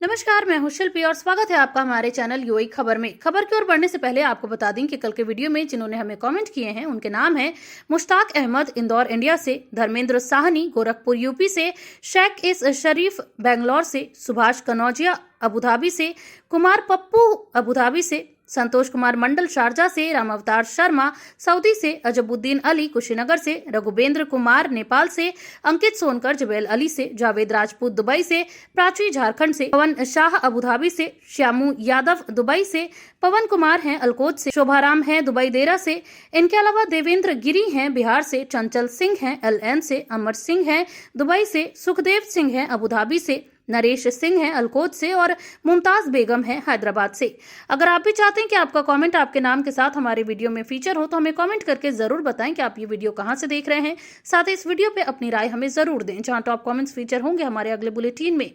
नमस्कार, मैं हूं शिल्पी और स्वागत है आपका हमारे चैनल यूएई खबर में। खबर की ओर बढ़ने से पहले आपको बता दें कि कल के वीडियो में जिन्होंने हमें कमेंट किए हैं उनके नाम हैं मुश्ताक अहमद इंदौर इंडिया से, धर्मेंद्र साहनी गोरखपुर यूपी से, शेख इस शरीफ बेंगलोर से, सुभाष कनौजिया अबुधाबी से, कुमार पप्पू अबुधाबी से, संतोष कुमार मंडल शारजा से, राम अवतार शर्मा सऊदी से, अजबुद्दीन अली कुशीनगर से, रघुवेंद्र कुमार नेपाल से, अंकित सोनकर जबेल अली से, जावेद राजपूत दुबई से, प्राची झारखंड से, पवन शाह अबुधाबी से, श्यामू यादव दुबई से, पवन कुमार हैं अलकोच से, शोभाराम हैं दुबई देरा से, इनके अलावा देवेंद्र गिरी हैं बिहार से, चंचल सिंह हैं एलएन से, अमर सिंह हैं दुबई से, सुखदेव सिंह हैं अबुधाबी से, नरेश सिंह हैं अलकोच से और मुमताज बेगम हैं हैदराबाद से। अगर आप भी चाहते हैं कि आपका कमेंट आपके नाम के साथ हमारे वीडियो में फीचर हो तो हमें कमेंट करके जरूर बताएं कि आप ये वीडियो कहां से देख रहे हैं। साथ ही इस वीडियो पे अपनी राय हमें जरूर दें, जहां टॉप कमेंट्स फीचर होंगे हमारे अगले बुलेटिन में।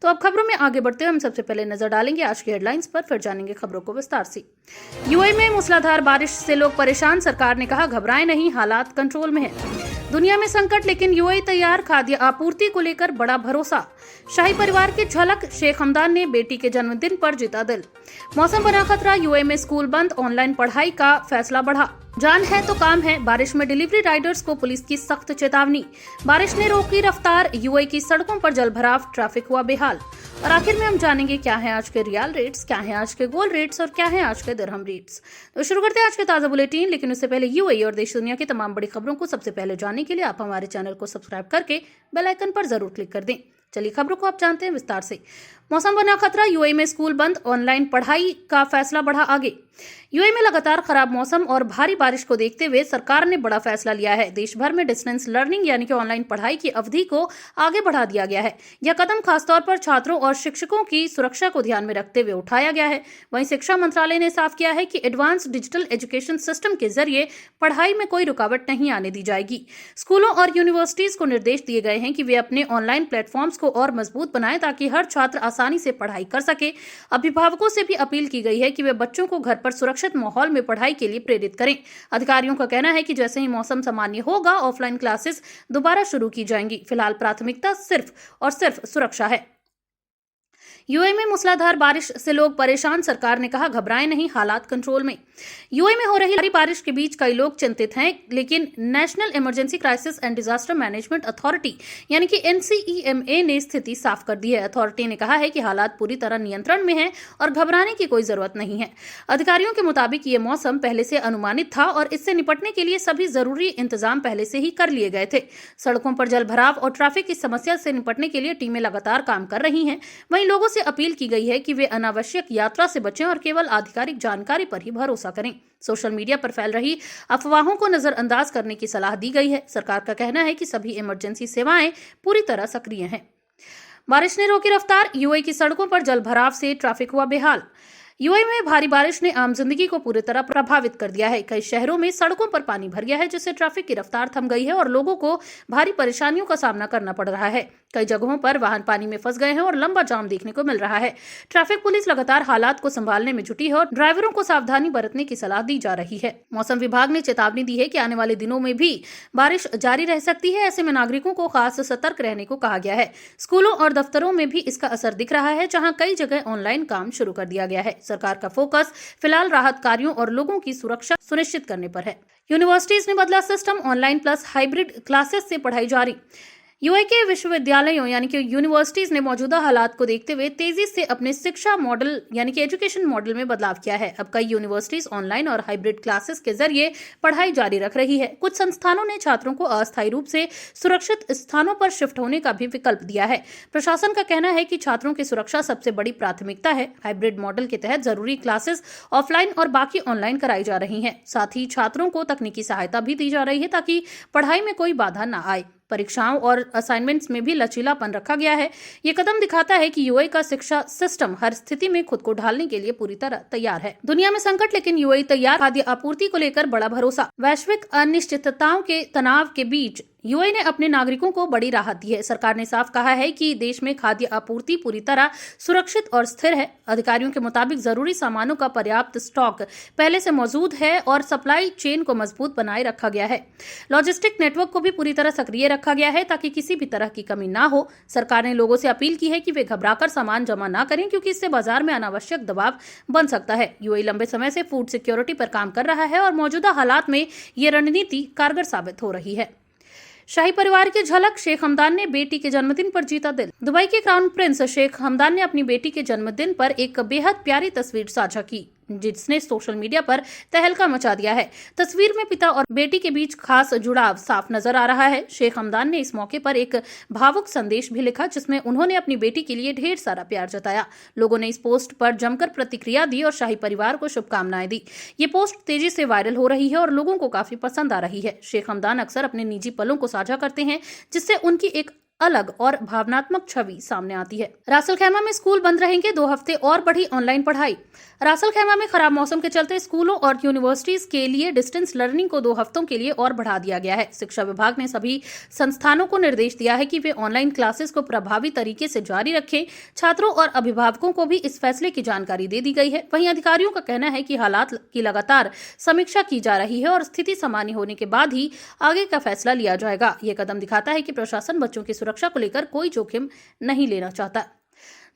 तो अब खबरों में आगे बढ़ते हुए हम सबसे पहले नजर डालेंगे आज की हेडलाइंस पर, फिर जानेंगे खबरों को विस्तार से। यूएई में मूसलाधार बारिश से लोग परेशान, सरकार ने कहा घबराएं नहीं, हालात कंट्रोल में है। दुनिया में संकट लेकिन यूएई तैयार, खाद्य आपूर्ति को लेकर बड़ा भरोसा। शाही परिवार की झलक, शेख हमदान ने बेटी के जन्मदिन पर जीता दिल। मौसम बना खतरा, यूएई में स्कूल बंद, ऑनलाइन पढ़ाई का फैसला बढ़ा। जान है तो काम है, बारिश में डिलीवरी राइडर्स को पुलिस की सख्त चेतावनी। बारिश ने रोकी रफ्तार, यूएई की सड़कों पर जलभराव, ट्रैफिक हुआ बेहाल। और आखिर में हम जानेंगे क्या है आज के रियल रेट्स, क्या है आज के गोल्ड रेट्स और क्या है आज के दिरहम रेट्स। तो शुरू करते हैं आज के ताजा बुलेटिन, लेकिन उससे पहले यूएई और देश दुनिया की तमाम बड़ी खबरों को सबसे पहले जानने के लिए आप हमारे चैनल को सब्सक्राइब करके बेल आइकन पर जरूर क्लिक कर दें। चलिए खबरों को आप जानते हैं विस्तार से। मौसम बना खतरा, यूएई में स्कूल बंद, ऑनलाइन पढ़ाई का फैसला बढ़ा आगे। यूएई में लगातार खराब मौसम और भारी बारिश को देखते हुए सरकार ने बड़ा फैसला लिया है। देश भर में डिस्टेंस लर्निंग यानी कि ऑनलाइन पढ़ाई की अवधि को आगे बढ़ा दिया गया है। यह कदम खासतौर पर छात्रों और शिक्षकों की सुरक्षा को ध्यान में रखते हुए उठाया गया है। वहीं शिक्षा मंत्रालय ने साफ किया है कि एडवांस डिजिटल एजुकेशन सिस्टम के जरिए पढ़ाई में कोई रुकावट नहीं आने दी जाएगी। स्कूलों और यूनिवर्सिटीज को निर्देश दिए गए हैं कि वे अपने ऑनलाइन प्लेटफॉर्म्स को और मजबूत बनाएं ताकि हर छात्र आसानी से पढ़ाई कर सके। अभिभावकों से भी अपील की गई है कि वे बच्चों को घर पर सुरक्षित माहौल में पढ़ाई के लिए प्रेरित करें। अधिकारियों का कहना है कि जैसे ही मौसम सामान्य होगा ऑफलाइन क्लासेस दोबारा शुरू की जाएंगी। फिलहाल प्राथमिकता सिर्फ और सिर्फ सुरक्षा है। यूएई में मूसलाधार बारिश से लोग परेशान, सरकार ने कहा घबराएं नहीं, हालात कंट्रोल में। यूएई में हो रही भारी बारिश के बीच कई लोग चिंतित हैं, लेकिन national emergency crisis and disaster management authority यानी कि एनसीईएमए ने स्थिति साफ कर दी है। अथॉरिटी ने कहा है कि हालात पूरी तरह नियंत्रण में हैं और घबराने की कोई जरूरत नहीं है। अधिकारियों के मुताबिक ये मौसम पहले से अनुमानित था और इससे निपटने के लिए सभी जरूरी इंतजाम पहले से ही कर लिए गए थे। सड़कों पर जलभराव और ट्रैफिक की समस्या से निपटने के लिए टीमें लगातार काम कर रही हैं। वहीं लोगों से अपील की गई है कि वे अनावश्यक यात्रा से बचें और केवल आधिकारिक जानकारी पर ही भरोसा करें। सोशल मीडिया पर फैल रही अफवाहों को नजरअंदाज करने की सलाह दी गई है। सरकार का कहना है कि सभी इमरजेंसी सेवाएं पूरी तरह सक्रिय हैं। बारिश ने रोकी रफ्तार, यूएई की सड़कों पर जलभराव से ट्रैफिक हुआ बेहाल। यूएई में भारी बारिश ने आम जिंदगी को पूरी तरह प्रभावित कर दिया है। कई शहरों में सड़कों पर पानी भर गया है, जिससे ट्रैफिक की रफ्तार थम गई है और लोगों को भारी परेशानियों का सामना करना पड़ रहा है। कई जगहों पर वाहन पानी में फंस गए हैं और लंबा जाम देखने को मिल रहा है। ट्रैफिक पुलिस लगातार हालात को संभालने में जुटी है और ड्राइवरों को सावधानी बरतने की सलाह दी जा रही है। मौसम विभाग ने चेतावनी दी है कि आने वाले दिनों में भी बारिश जारी रह सकती है। ऐसे में नागरिकों को खास सतर्क रहने को कहा गया है। स्कूलों और दफ्तरों में भी इसका असर दिख रहा है, जहां कई जगह ऑनलाइन काम शुरू कर दिया गया है। सरकार का फोकस फिलहाल राहत कार्यों और लोगों की सुरक्षा सुनिश्चित करने पर है। यूनिवर्सिटीज ने बदला system, online plus hybrid classes से पढ़ाई जारी। यूएई के विश्वविद्यालयों यानी कि यूनिवर्सिटीज ने मौजूदा हालात को देखते हुए तेजी से अपने शिक्षा मॉडल यानी कि एजुकेशन मॉडल में बदलाव किया है। अब कई यूनिवर्सिटीज ऑनलाइन और हाइब्रिड क्लासेस के जरिए पढ़ाई जारी रख रही है। कुछ संस्थानों ने छात्रों को अस्थायी रूप से सुरक्षित स्थानों पर शिफ्ट होने का भी विकल्प दिया है। प्रशासन का कहना है कि छात्रों की सुरक्षा सबसे बड़ी प्राथमिकता है। हाइब्रिड मॉडल के तहत जरूरी क्लासेस ऑफलाइन और बाकी ऑनलाइन कराई जा रही हैं। साथ ही छात्रों को तकनीकी सहायता भी दी जा रही है ताकि पढ़ाई में कोई बाधा न आए। परीक्षाओं और असाइनमेंट्स में भी लचीलापन रखा गया है। ये कदम दिखाता है कि यूएई का शिक्षा सिस्टम हर स्थिति में खुद को ढालने के लिए पूरी तरह तैयार है। दुनिया में संकट लेकिन यूएई तैयार, खाद्य आपूर्ति को लेकर बड़ा भरोसा। वैश्विक अनिश्चितताओं के तनाव के बीच यूएई ने अपने नागरिकों को बड़ी राहत दी है। सरकार ने साफ कहा है कि देश में खाद्य आपूर्ति पूरी तरह सुरक्षित और स्थिर है। अधिकारियों के मुताबिक जरूरी सामानों का पर्याप्त स्टॉक पहले से मौजूद है और सप्लाई चेन को मजबूत बनाए रखा गया है। लॉजिस्टिक नेटवर्क को भी पूरी तरह सक्रिय रखा गया है ताकि किसी भी तरह की कमी ना हो। सरकार ने लोगों से अपील की है कि वे घबराकर सामान जमा ना करें, क्योंकि इससे बाजार में अनावश्यक दबाव बन सकता है। यूएई लंबे समय से फूड सिक्योरिटी पर काम कर रहा है और मौजूदा हालात में ये रणनीति कारगर साबित हो रही है। शाही परिवार की झलक, शेख हमदान ने बेटी के जन्मदिन पर जीता दिल। दुबई के क्राउन प्रिंस शेख हमदान ने अपनी बेटी के जन्मदिन पर एक बेहद प्यारी तस्वीर साझा की, जिसने सोशल मीडिया पर तहलका मचा दिया है। तस्वीर में पिता और बेटी के बीच खास जुड़ाव साफ नजर आ रहा है। शेख हमदान ने इस मौके पर एक भावुक संदेश भी लिखा, जिसमें उन्होंने अपनी बेटी के लिए ढेर सारा प्यार जताया। लोगों ने इस पोस्ट पर जमकर प्रतिक्रिया दी और शाही परिवार को शुभकामनाएं दी। ये पोस्ट तेजी से वायरल हो रही है और लोगों को काफी पसंद आ रही है। शेख हमदान अक्सर अपने निजी पलों को साझा करते हैं, जिससे उनकी एक अलग और भावनात्मक छवि सामने आती है। रासल खैमा में स्कूल बंद रहेंगे, 2 हफ्ते और बढ़ी ऑनलाइन पढ़ाई। रासल खैमा में खराब मौसम के चलते स्कूलों और यूनिवर्सिटीज के लिए डिस्टेंस लर्निंग को 2 हफ्तों के लिए और बढ़ा दिया गया है। शिक्षा विभाग ने सभी संस्थानों को निर्देश दिया है कि वे ऑनलाइन क्लासेस को प्रभावी तरीके से जारी रखें। छात्रों और अभिभावकों को भी इस फैसले की जानकारी दे दी गई है। वहीं अधिकारियों का कहना है कि हालात की लगातार समीक्षा की जा रही है और स्थिति सामान्य होने के बाद ही आगे का फैसला लिया जाएगा। यह कदम दिखाता है कि प्रशासन बच्चों की सुरक्षा को लेकर कोई जोखिम नहीं लेना चाहता।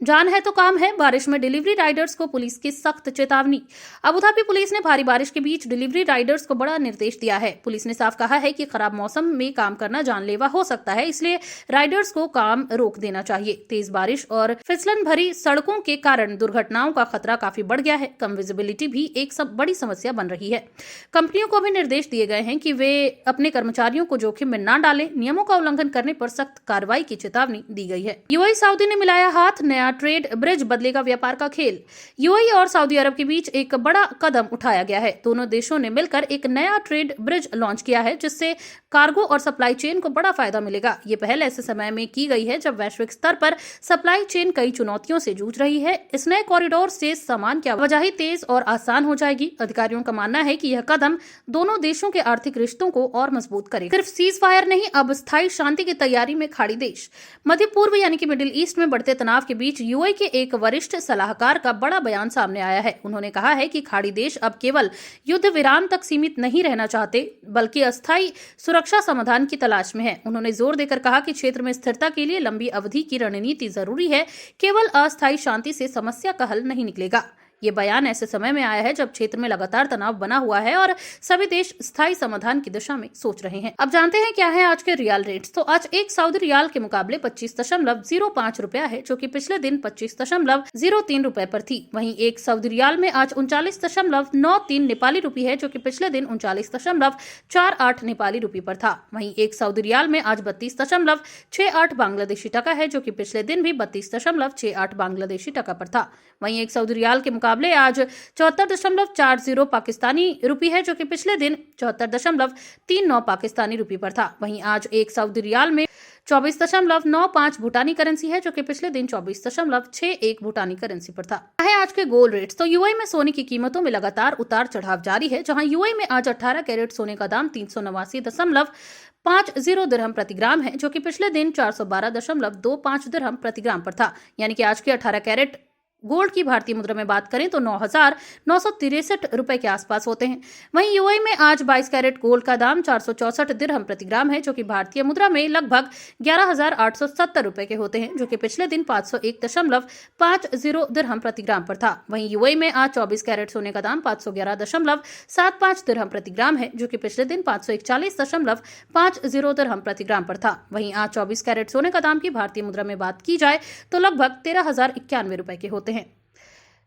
जान है तो काम है, बारिश में डिलीवरी राइडर्स को पुलिस की सख्त चेतावनी। अबू धाबी पुलिस ने भारी बारिश के बीच डिलीवरी राइडर्स को बड़ा निर्देश दिया है। पुलिस ने साफ कहा है कि खराब मौसम में काम करना जानलेवा हो सकता है, इसलिए राइडर्स को काम रोक देना चाहिए। तेज बारिश और फिसलन भरी सड़कों के कारण दुर्घटनाओं का खतरा काफी बढ़ गया है। कम विजिबिलिटी भी एक बड़ी समस्या बन रही है। कंपनियों को भी निर्देश दिए गए हैं कि वे अपने कर्मचारियों को जोखिम में न डालें। नियमों का उल्लंघन करने पर सख्त कार्रवाई की चेतावनी दी गई है। यूएई सऊदी ने मिलाया हाथ, नया ट्रेड ब्रिज बदलेगा व्यापार का खेल। यूएई और सऊदी अरब के बीच एक बड़ा कदम उठाया गया है। दोनों देशों ने मिलकर एक नया ट्रेड ब्रिज लॉन्च किया है, जिससे कार्गो और सप्लाई चेन को बड़ा फायदा मिलेगा। ये पहल ऐसे समय में की गई है जब वैश्विक स्तर पर सप्लाई चेन कई चुनौतियों से जूझ रही है। इस नए कॉरिडोर से सामान की आवाजाही तेज और आसान हो जाएगी। अधिकारियों का मानना है कि यह कदम दोनों देशों के आर्थिक रिश्तों को और मजबूत करेगा। सिर्फ सीज फायर नहीं, अब स्थायी शांति की तैयारी में खाड़ी देश। मध्य पूर्व यानी कि मिडिल ईस्ट में बढ़ते तनाव के बीच यूएई के एक वरिष्ठ सलाहकार का बड़ा बयान सामने आया है। उन्होंने कहा है कि खाड़ी देश अब केवल युद्ध विराम तक सीमित नहीं रहना चाहते, बल्कि अस्थायी सुरक्षा समाधान की तलाश में है। उन्होंने जोर देकर कहा कि क्षेत्र में स्थिरता के लिए लंबी अवधि की रणनीति जरूरी है। केवल अस्थायी शांति से समस्या का हल नहीं निकलेगा। ये बयान ऐसे समय में आया है जब क्षेत्र में लगातार तनाव बना हुआ है और सभी देश स्थायी समाधान की दिशा में सोच रहे हैं। अब जानते हैं क्या है आज के रियाल रेट्स। तो आज एक सऊदी रियाल के मुकाबले 25.05 रुपया है, जो कि पिछले दिन 25.03 रुपए पर थी। वहीं एक सऊदी रियाल में आज 39.93 नेपाली रुपये है, जो कि पिछले दिन 39.48 नेपाली रुपये पर था। वहीं एक सऊदी रियाल में आज 32.68 बांग्लादेशी टका है, जो कि पिछले दिन भी 32.68 बांग्लादेशी टका पर था। वहीं एक सऊदी रियाल के मुकाबले आज 74.40 पाकिस्तानी रुपये है, जो कि पिछले दिन 74.39 पाकिस्तानी रुपये पर था। वहीं आज एक सऊदी रियाल में 24.95 भूटानी करेंसी है, जो कि पिछले दिन 24.61 भूटानी करेंसी पर था। है आज के गोल्ड रेट्स। तो यूएई में सोने की कीमतों में लगातार उतार चढ़ाव जारी है, जहां यूएई में आज 18 कैरेट सोने का दाम 389.50 दिरहम प्रति ग्राम है, जो कि पिछले दिन 412.25 दिरहम प्रति ग्राम पर था। यानी कि आज के 18 कैरेट गोल्ड की भारतीय मुद्रा में बात करें तो 9,963 रुपए के आसपास होते हैं। वहीं यूएई में आज 22 कैरेट गोल्ड का दाम 464 दिरहम प्रति ग्राम है, जो कि भारतीय मुद्रा में लगभग 11,870 रुपए के होते हैं, जो कि पिछले दिन 501.50 दिरहम प्रति ग्राम पर था। वहीं यूएई में आज 24 कैरेट सोने का दाम 511.75 दिरहम प्रति ग्राम है, जो कि पिछले दिन 541.50 दिरहम प्रति ग्राम पर था। वहीं आज 24 कैरेट सोने का दाम की भारतीय मुद्रा में बात की जाए तो लगभग 13,091 रुपए के होते हैं।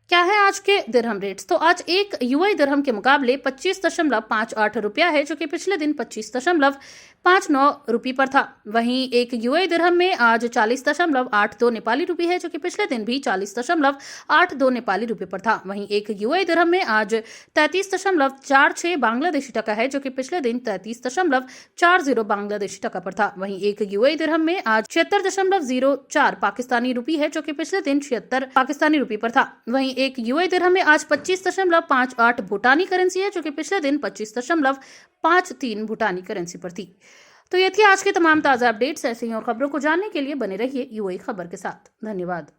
क्या है आज के दिरहम रेट्स। तो आज एक यूएई दिरहम के मुकाबले 25.58 रुपया है, जो कि पिछले दिन 25.59 रुपये पर था। वहीं एक यूएई दिरहम में आज 40.82 नेपाली रुपये है, जो कि पिछले दिन भी 40.82 नेपाली रुपये पर था। वहीं एक यूएई दिरहम में आज 33.46 बांग्लादेशी टका है, जो कि पिछले दिन 33.40 बांग्लादेशी टका पर था। वहीं एक यूएई दिरहम में आज 76.04 पाकिस्तानी रुपये है, जो कि पिछले दिन 76 पाकिस्तानी रुपये पर था। वहीं एक यूएई दिरहम में आज 25.58 भूटानी करेंसी है, जो कि पिछले दिन 25.53 भूटानी करेंसी पर थी। तो ये थी आज की तमाम ताज़ा अपडेट्स। ऐसी ही और खबरों को जानने के लिए बने रहिए यूएई खबर के साथ। धन्यवाद।